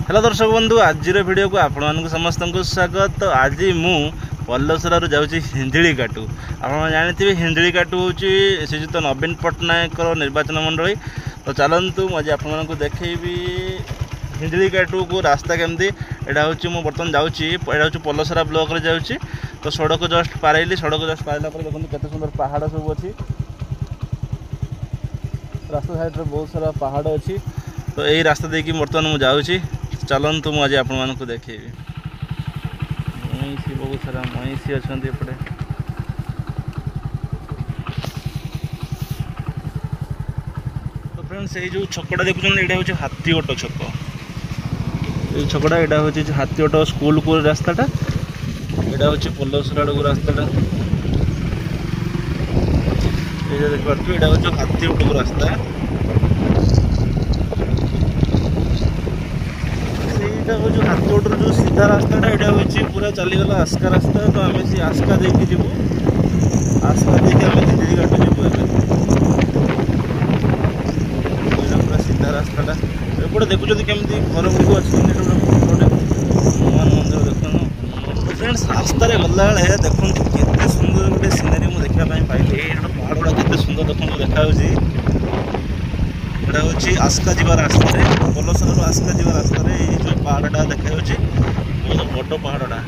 Hello दर्शक बंधु आज वीडियो को आपण समस्त को स्वागत। तो आज मु पल्लसरा जाऊँगी हिंजिली काटू। आप जानते हिंजिली काटू हूँ श्रीजुत नवीन पट्टनायक निर्वाचन मंडली। तो चलतु मुझे आपको देखी हिंजिली काटू को रास्ता केमती। यहाँ हूँ मुझे बर्तमान जाऊँगी पल्लसरा ब्लॉक रे जाऊँगी। तो सड़क जस्ट पारैली। सड़क जस्ट पारा पर देखो केते सुंदर पहाड़ सब अच्छी। रास्ता साइड रे बहुत सारा पहाड़ अच्छी। तो यही रास्ता देखिए बर्तमान मुझे जाऊँगी। चलतु मुझे आपको देखी महिषी बहुत सारा महिषी अच्छा एपटे। तो फ्रेंड्स ये जो छकटा देखुन यहाँ हूँ हाथीगोट छक। ये छकटा यहाँ हूँ हाथीगोट स्कूल को रास्ताटा। यहाँ हूँ पल्लसरा को रास्ताटा। ये देखिए यहाँ हूँ हाथीगोट को रास्ता। जो हाथीगोटर जो सीधा रास्ताटा यहाँ हूँ पूरा चलीगला आस्का रास्ता। तो आम से आस्का देखी जीवु। आस्का देखिए आम हिंजिली काटू जीवु। पूरा सीधा रास्ताटा एपटे देखुं केमती घर गुड़क अच्छे हनुमान मंदिर देखो। तो फ्रेंड्स रास्तार गला बेले देखो केते सुंदर गोटे सीनेरी मुझे देखापी पाइली। पहाड़ गुड़ा केते सुंदर देखो देखा। यहाँ हूँ आस्का जीवा रास्ता पल्लसरा आस्का जीवा रास्ता जो पहाड़टा देखा बहुत बड़ पहाड़टा।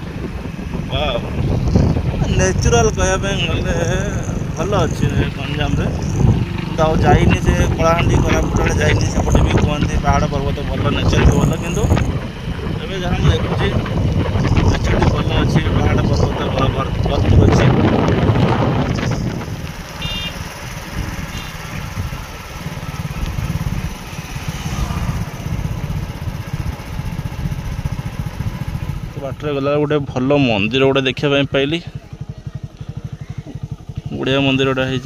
नेचुराल कहवाई गले भल अच्छे गंजाम तो जाइनी से कलाहांडी कोरापुट आड़े जाइनी सेपटे भी कहते पहाड़ पर्वत भल नेचर भी भल। कितु एवं जहाँ मुझे देखुची नेचर भल अच्छी पहाड़ पर्वत भरपूर अच्छी। बाटर गला गोटे भल मंदिर गोटे देखापी पाइली। बढ़िया मंदिर गोटा है।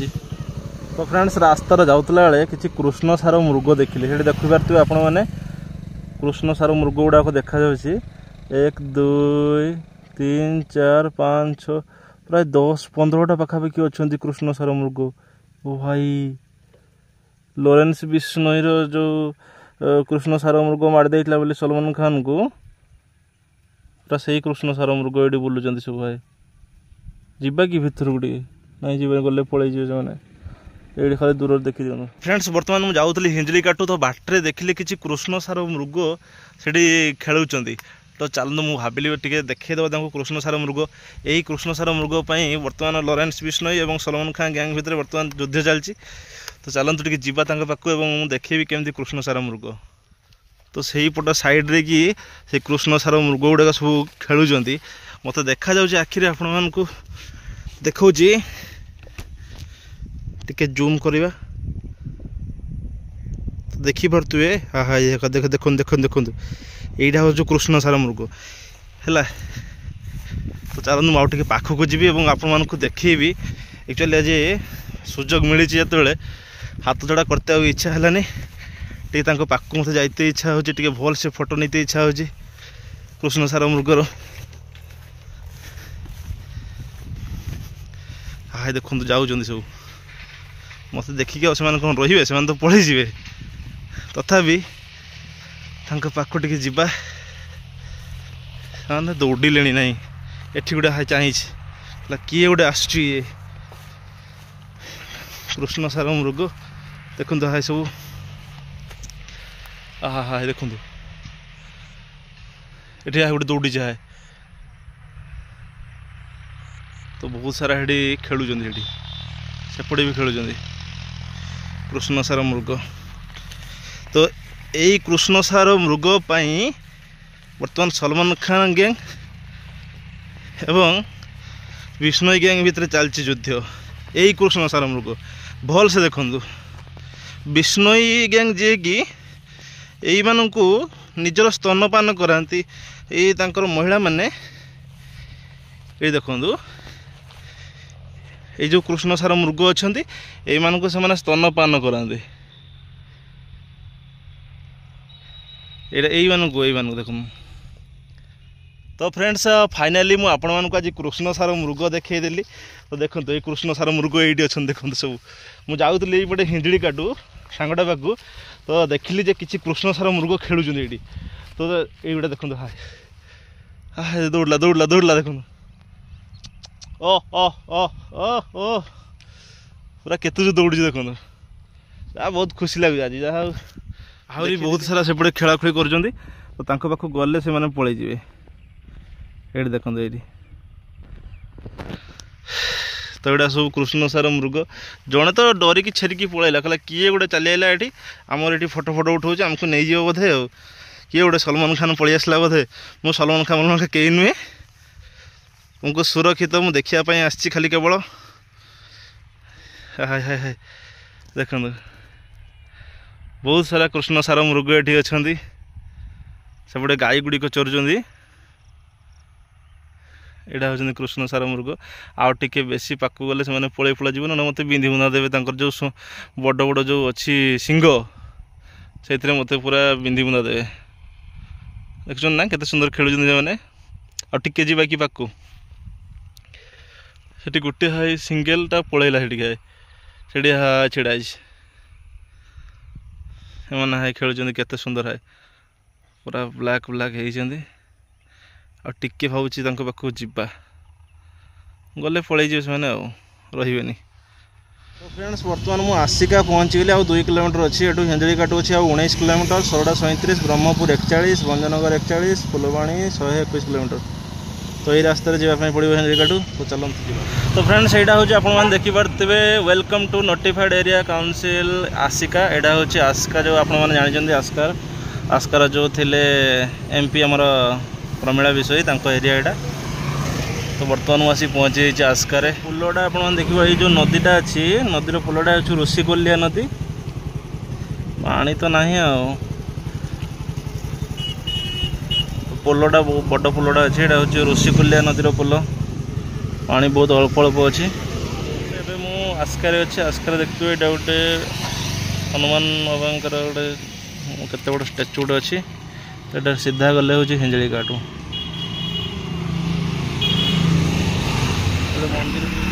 तो फ्रेंड्स रास्तार जाऊला बेले किसी कृष्णसार मृग देखिले। से देखिपे आपण मैंने कृष्णसार मृग गुड़ाक देखा। 1 2 3 4 5 6 प्राय 10-15टा पाखापाखि अच्छा कृष्णसार मृग। ओ भाई लॉरेंस बिश्नोईर जो कृष्णसार मृग मार देता बोली सलमान खान को पूरा से कृष्णसार मृग ये बुलूँ सब। भाई जीवा कि भितर गुटे नहीं जी गले पलि मैंने ये खाली दूर देखी दिखाँ। फ्रेंड्स बर्तमान मुझे जाऊँगी हिंजिली काटू। तो बाटरे देखिले किसी कृष्णसार मृग से खेलुं। तो चलते मुझे भाविली टे देखीदेवा कृष्णसार मृग। यही कृष्णसार मृग बर्तमान लॉरेंस बिश्नोई और सलमान खान गैंग भितर बर्तमान युद्ध चलती। तो चलते टे जीवा पाखु और देखेबी केमती कृष्णसार मृग। तो सही पट साइड रे कि से कृष्णसार मृग गुड़ाक सब खेलुं मत देखा आखिरी आपण मानकु देखौची। टिके जूम करवा तो देखी पारे। हाँ हाँ ये देख देख देख देखु यहाँ हूँ जो कृष्णसार मृग है। तो चलते मुझे पाखक जी और आपण मानकु देखी। एक्चुअली आज सुजोग मिली जो हाथ जोड़ा करते इच्छा है टे पाक मत जाते इच्छा हो भल से फोटो नीते इच्छा हो कृष्णसार मृगर। हाँ देखो जाऊँ सब मत देखिक कौन रे से तो पलि जाए। तथापि पाख टे जावा दौड़े ना एटी गोटे चाहिए किए गोटे आस कृष्णसार मृग देखो। हाँ सब हाँ हाँ देखो ये गोटे दौड़ी जाए। तो बहुत सारा ये खेलुं सेपटे भी खेलुं कृष्णसार मृग। तो यही कृष्णसार मृग बर्तमान सलमान खान गैंग एवं बिश्नोई गैंग भितर चलती युद्ध। यही कृष्णसार मृग भल से देखु बिश्नोई गैंग जी कि यही मानू निजर स्तनपान कराती। महिला माने ये देखु ये जो कृष्णसार मृग अच्छा यही से स्तनपान कराती। यही देखो। तो फ्रेंड्स फाइनाली मुझे आपण मानक आज कृष्णसार मृग देखईदेली। तो देखो ये कृष्णसार मृग ये अच्छा देखो सब। मुझे जाऊँगी ये हिंजिली काटू सांगटा पाखु। तो देखिली जे किसी कृष्णसार मृग खेलुं। तो ये देखो हाय हाय दौड़ला दौड़ला दौड़ला देखो ओ ओ ओ ओ ओ पूरा केतु दौड़ी देखो बहुत खुशी लगे आज जहाँ आहरी बहुत सारा सेपटे खेलाखोली कर पाखक गले से मैंने पलि ये देखो ये तो यहाँ सब कृष्णसार मृग जड़े तो डरिकी छेरिकी पलैला कहला किए गोटे चली आइला ये आमर ये फोटो फोटो उठाऊ आमको नहीं जाव बोधे किए गोटे सलमान खान पलि आसला बोधे मु सलमान खान कहीं नुहे तुमको सुरक्षित मुझे देखापी आसी खाली केवल हाय हाय हाय देखो बहुत सारा कृष्णसार मृग ये अच्छा सेपटे गाई गुड़िक चरुँच यहाँ हूँ कृष्णसार मृग आउ टे बेसी पाक गले से पलि पड़ा जीवन ना मत बिंधि बुंधा देवे जो बड़ बड़ जो अच्छी सिंह से मत पूरा बिंधि बुंधा देवे देखुन ना केते सुंदर खेलुं मैंने आ टिके जीवा कि पाक से गोटे हाई सिंगलटा पलैला से हाई छिड़ा मैंने हाई खेलुं केते सुंदर हाई पूरा ब्लैक ब्लैक होती आ टिके भावुँ पाखक जावा गले पलि से रे तो फ्रेंड्स बर्तमान मुझे आसिका पहुँची गली 2 किलोमीटर अच्छी एटू हेंजड़ी काटू अच्छी 19 किलोमीटर सोरडा 37 ब्रह्मपुर 41 भंजनगर 41 फुलवाणी 121 किलोमीटर तो ये रास्ते जावाई पड़ो हेंजड़ी काटू तो चलते तो फ्रेंड्स यहाँ हूँ आप देखिपे welcome to notified area council Asika यहाँ हूँ आस्का जो आप जानते आस्कार जो थिले एमपी आमर प्रमीला विषय एरिया यहाँ तो बर्तमान मुझे पहुँची आस्कार पुलटा आप देखिए ये जो नदीटा अच्छी नदीर पुलटा हूँ ऋषिकोलिया नदी पानी तो ना पोलटा बड़ पोलटा अच्छे यहाँ हूँ ऋषिकोलिया नदीर पोल पानी बहुत अल्प अल्प अच्छी आस्कार अच्छे आस्कार देखिए यहाँ गोटे हनुमान बाबा गोटे केते बड़ स्टाच्यू गोटे अच्छी तो सीधा गले हूँ हेंजड़ी काटू मंदिर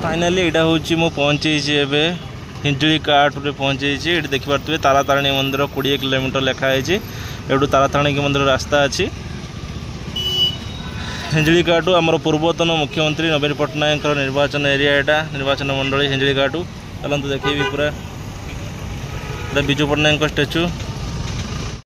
फाइनाली यहाँ हूँ मु पहुँची हिंजुली काट पहुँची ये देखिपे तारातारिणी मंदिर 20 किलोमीटर लिखाई एवं तारातारिणी मंदिर रास्ता अच्छी हिंजुली काटू आमर पूर्वतन मुख्यमंत्री नवीन पट्टनायक निर्वाचन एरिया यहाँ निर्वाचन मंडली हिंजुली काटू चलते देखी पूरा बिजू पट्टनायक स्टाच्यू